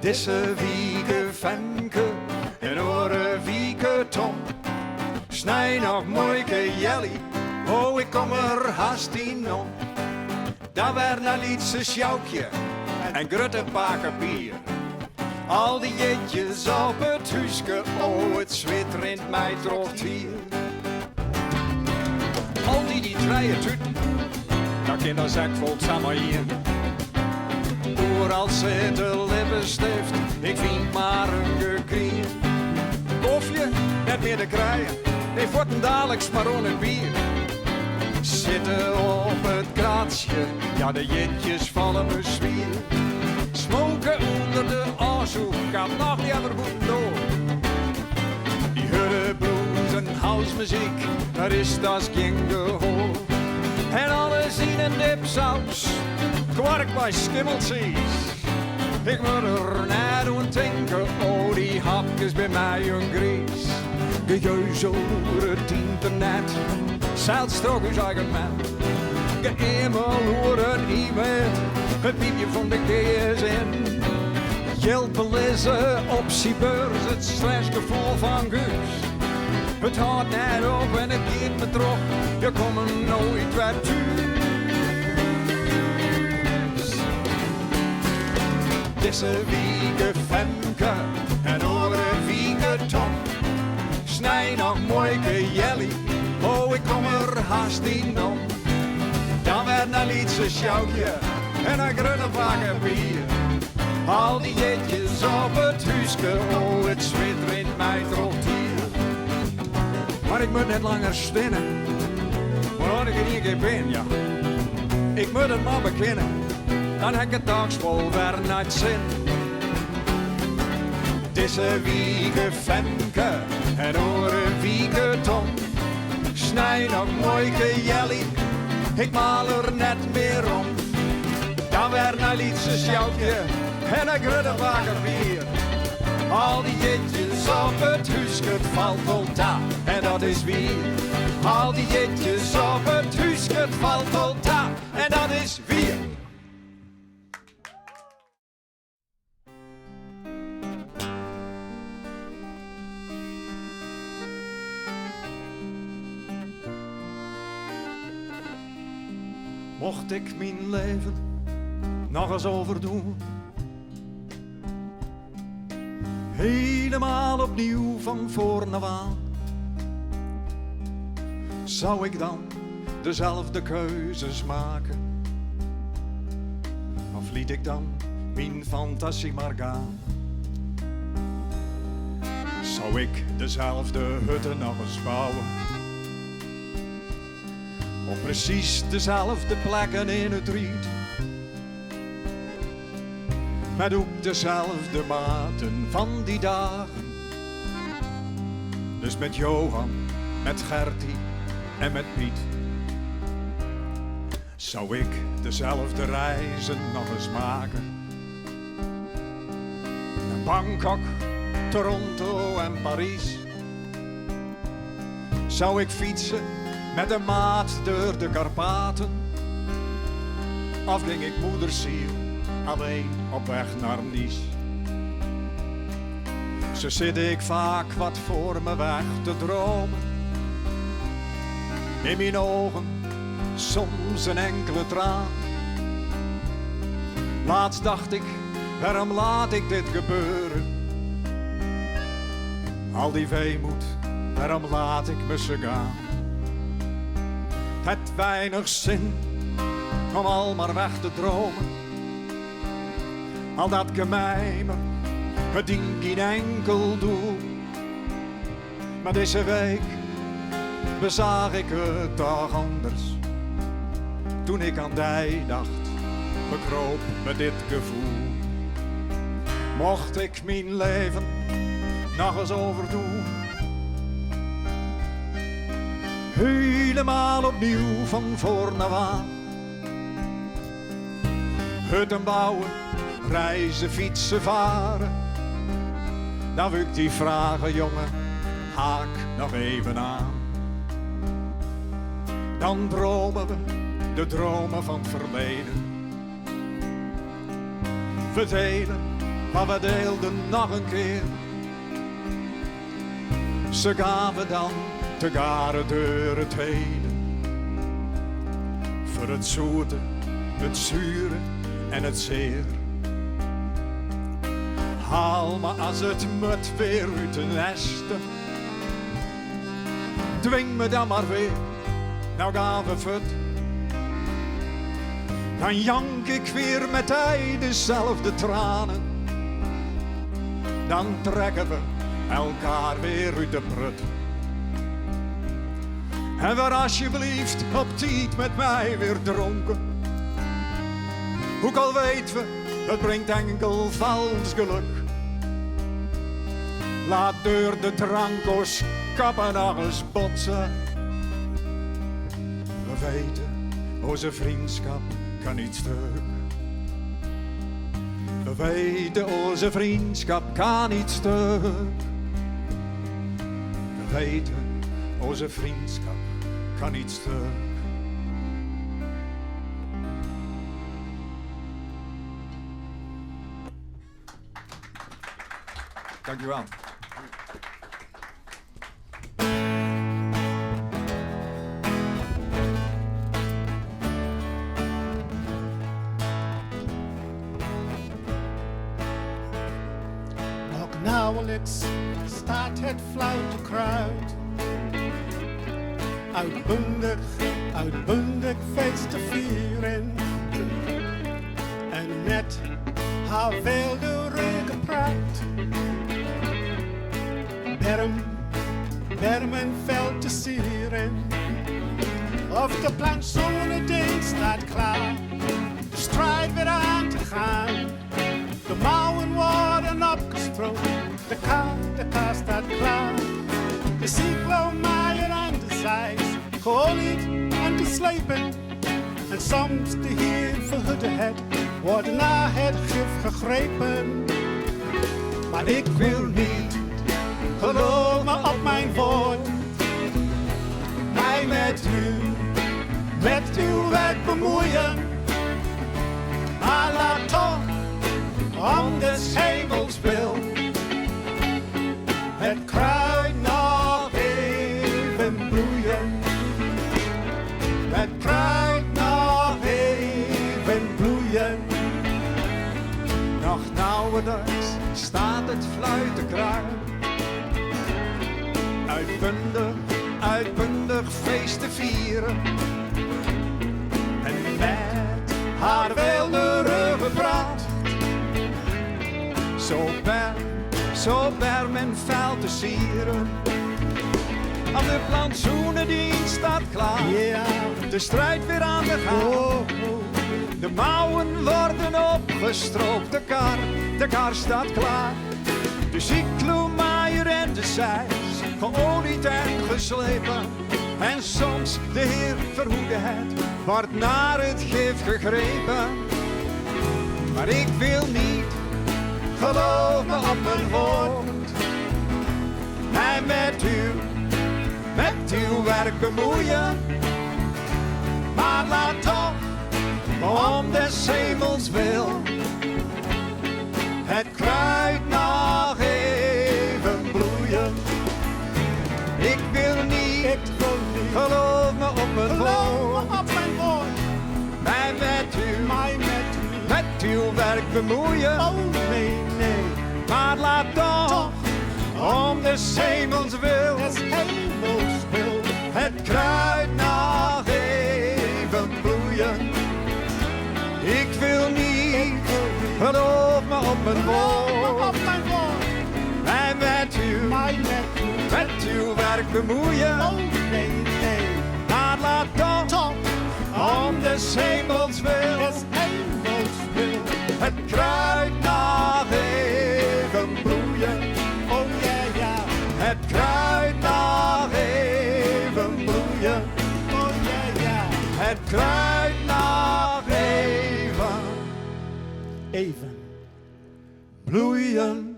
Deze wieke Femke en oren wieke Tom. Snij nog mooie jelly, oh ik kom er haast in om. Dan werd een liedse sjoukje en grutte pakken bier. Al die jetjes op het huiske, oh het zweet rint mij trocht hier. Al die draaien tuten, dat kinderen zak vol samen hier. Overal zit de lippenstift, ik vind maar een gekrier. Of je net meer te krijgen, ik word een dadelijk maar een bier. Zitten op het kraatsje, ja de jetjes vallen me zwier. Smoken onder de oorzoek, gaat nog niet even goed door. Die hudde blues en housemuziek, dat is das geen gehoor. En alles in een dipsaus, kwark bij schimmeltjes. Ik moet er net aan denken, oh die hapjes bij mij een gries. Gejeuzel door het internet, zeilt strok uw eigen man. Geëmel door een e-mail, het piepje van de GSN. Jelpen lezen op cybers, het stressgevoel van Guus. Het houdt net op en het geeft me terug, je komt nooit weer thuis. Deze wieke Femke en oren wieke Tom. Snij nog mooie jelly, oh ik kom er haast in om. Dan werd een liedse sjoukje en een grunne pakken bier. Al die jetjes op het huiske, oh het zweet rint mij trocht hier. Maar ik moet net langer stinnen, maar ik er niet keer ben, ja. Ik moet het maar beginnen, dan heb ik het dagsvol weer naar het zin. Deze wieke Femke en oren wieke Tom. Snij nog mooie jelly, ik maal er net meer om. Dan werd een liedse sjoukje en een grunne wagen bier. Al die jetjes op het huiske, het valt volta en dat is wie. Al die jetjes op het huiske, het valt volta en dat is wie. Mocht ik mijn leven nog eens overdoen, helemaal opnieuw van voor af aan, zou ik dan dezelfde keuzes maken? Of liet ik dan mijn fantasie maar gaan? Zou ik dezelfde hutten nog eens bouwen? Op precies dezelfde plekken in het riet. Met ook dezelfde maten van die dagen. Dus met Johan, met Gertie en met Piet. Zou ik dezelfde reizen nog eens maken? Naar Bangkok, Toronto en Parijs. Zou ik fietsen met de maat door de Karpaten? Of ging ik moederziel alleen op weg naar Nice? Zo zit ik vaak wat voor me weg te dromen. In mijn ogen soms een enkele traan. Laatst dacht ik, waarom laat ik dit gebeuren? Al die weemoed, waarom laat ik me ze gaan? Het weinig zin om al maar weg te dromen. Al dat gemijmer, het dient geen enkel doel. Maar deze week bezag ik het toch anders. Toen ik aan die dacht, bekroop me dit gevoel. Mocht ik mijn leven nog eens overdoen, helemaal opnieuw van voor af aan. Hutten bouwen, reizen, fietsen, varen. Dan wil ik die vragen, jongen, haak nog even aan. Dan dromen we de dromen van het verleden. We delen maar we deelden nog een keer. Ze gaven dan te garen door het heden. Voor het zoete, het zure en het zeer. Haal me als het moet weer uit de nesten. Dwing me dan maar weer, nou gaan we voort. Dan jank ik weer met hij dezelfde tranen. Dan trekken we elkaar weer uit de prut. En waar alsjeblieft op tijd met mij weer dronken. Ook al weten we, het brengt enkel vals geluk. Laat door de drankos kappen nog eens botsen. We weten, onze vriendschap kan niet stuk. We weten, onze vriendschap kan niet stuk. We weten, onze vriendschap kan niet stuk. Dank u wel. Nauwelijks staat het fluitenkruid. Uitbundig feest te vieren. En met haar wilde praat. Berm en veld te sieren. Of de plantsoenendienst staat klaar. De strijd weer aan te gaan. De mouwen worden opgestroken, de kaart staat klaar. De cyclomaaier aan de zijs, geolied en geslepen. En soms de heer verhutte het, wordt na het gif gegrepen. Maar ik wil niet, geloof me op mijn woord. Mij met uw werk bemoeien. Maar laat toch om des hemels wil het kruid nog even bloeien. Het kruid nog even bloeien. Nog nauwelijks staat het fluitenkruid. Uitbundig feest te vieren. En met haar wilde praat. Zo berm en veld te sieren. Aan de plantsoenendienst staat klaar. Yeah. De strijd weer aan de gang. De mouwen worden opgestroopt. De kar staat klaar. De cyclomaaier en de zeis, geolied en geslepen. En soms, de Heer verhoede het, wordt naar het gif gegrepen. Maar ik wil niet, geloof me op mijn woord. Mij met uw werk bemoeien. Maar laat toch, om des hemels wil, het kruid nog even bloeien. Ik wil niet, geloof me op mijn woord. Mij met uw werk bemoeien. Oh nee, nee. Maar laat toch, om des hemels wil, het kruid nog even bloeien. Ik wil niet, geloof me op mijn woord. Mij met uw werk bemoeien. Oh nee, nee. Maar laat toch, om des hemels wil, het kruid nog even bloeien. Oh ja, ja. Het kruid nog even bloeien. Oh ja, ja. Het kruid nog even bloeien.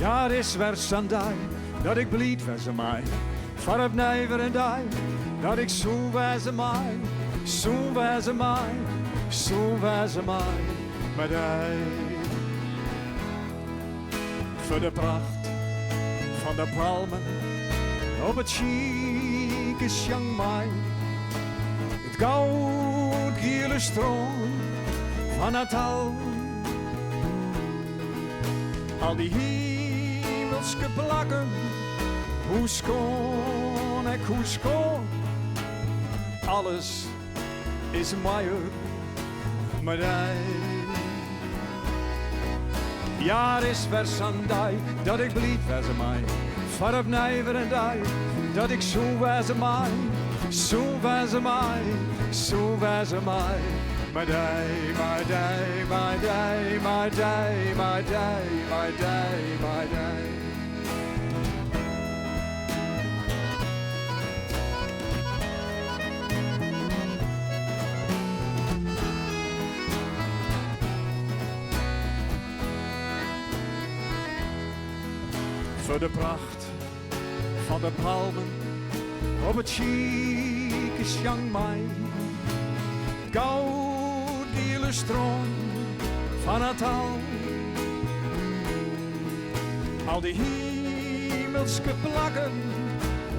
Ja, het is weer zondag dat ik blied wezen mij. Van op never en die, dat ik zo wezen mij. Zo wezen mij, zo wezen mij. Met hij. Voor de pracht van de palmen op het chique Chiang Mai. Het goudgele stroom van Natal. Al die hemelske plakken, hoe schoon en hoe schoon. Alles is mooier met hij. Ja, er is weer zondag dat ik blied wezen mij. Van op never en die, dat ik zo wezen mij. Zo wezen mij, zo wezen mij. My day, my day, my day, my day, my day, my day, my day. Voor de pracht van de palmen op het chique Chiang Mai. Goudgele stroom van Natal. Al die hemelske plakken,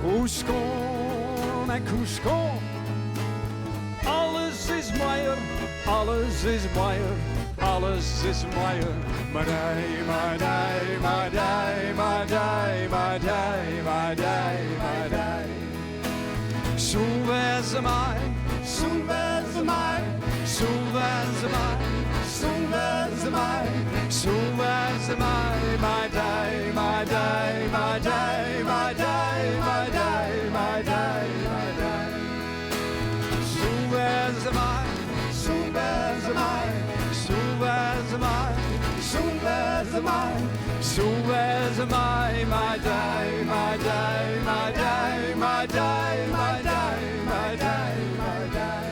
hoe schoon en hoe schoon. Alles is mooier, alles is mooier, alles is mooier. Maar day, my day, my day, my day, my day, my day, my day. Zo wezen mij, zo wezen mij, zo wezen mij, zo wezen mij, zo wezen mij. My day, my day, my day, my day, my day, my day, my day. Zo wezen mij, zo wezen mij, zo wezen mij. So where's mine? So where's mine? My day, my day, my day, my day, my day, my day, my day.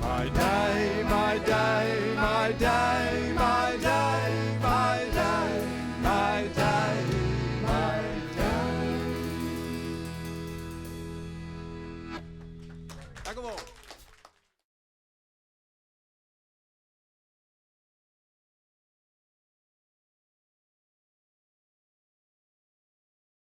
My day, my day, my day, my day, my day, my day, my day. Dank u wel.